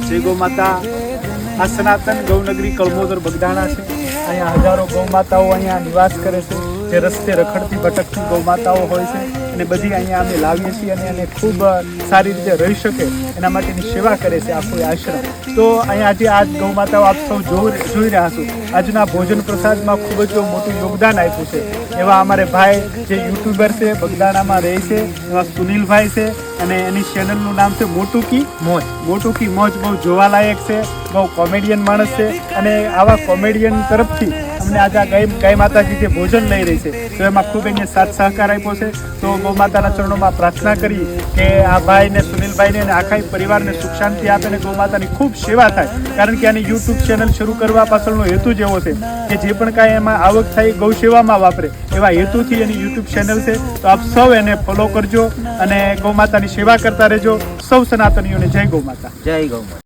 જય ગૌ માતા। આ સનાતન ગૌનગરી કળમોદર બગદાણા છે। અહીંયા હજારો ગૌ માતાઓ અહીંયા નિવાસ કરે છે, જે રસ્તે રખડતી ભટકતી ગૌ માતાઓ હોય છે અને બધી અહીંયા અમે લાવીએ છીએ અને એને ખૂબ સારી રીતે રહી શકે એના માટેની સેવા કરે છે આખો આશ્રમ। તો અહીંયા આજે આ ગૌ માતાઓ આપ સૌ જોઈ રહ્યા છો। આજના ભોજન પ્રસાદમાં ખૂબ જ મોટું યોગદાન આપ્યું છે એવા અમારે ભાઈ જે યુટ્યુબર છે, બગદાણામાં રહે છે, એવા સુનિલભાઈ છે અને એની ચેનલનું નામ છે મોટું કી મોજ। મોટું કી મોજ બહુ જોવાલાયક છે, બહુ કોમેડિયન માણસ છે અને આવા કોમેડિયન તરફથી અમને આજે આ ગાય માતાજી જે ભોજન લઈ રહી છે તો એમાં ખૂબ એને સાથ સહકાર આપ્યો છે। તો ગૌ માતાના ચરણોમાં પ્રાર્થના કરી કે આ ભાઈને, સુનિલભાઈને અને આખા પરિવારને સુખ શાંતિ આપે અને ગૌ માતાની ખૂબ સેવા થાય, કારણ કે આની યુટ્યુબ ચેનલ શરૂ કરવા પાછળનો હેતુ જ એવો છે કે જે પણ કાંઈ એમાં આવક થાય ગૌ સેવામાં વાપરે એવા હેતુથી એની યુટ્યુબ ચેનલ છે। તો આપ સૌ એને ફોલો કરજો અને ગૌ માતાની સેવા કરતા રહેજો। સૌ સનાતનીઓને જય ગૌ માતા। જય ગૌ માતા।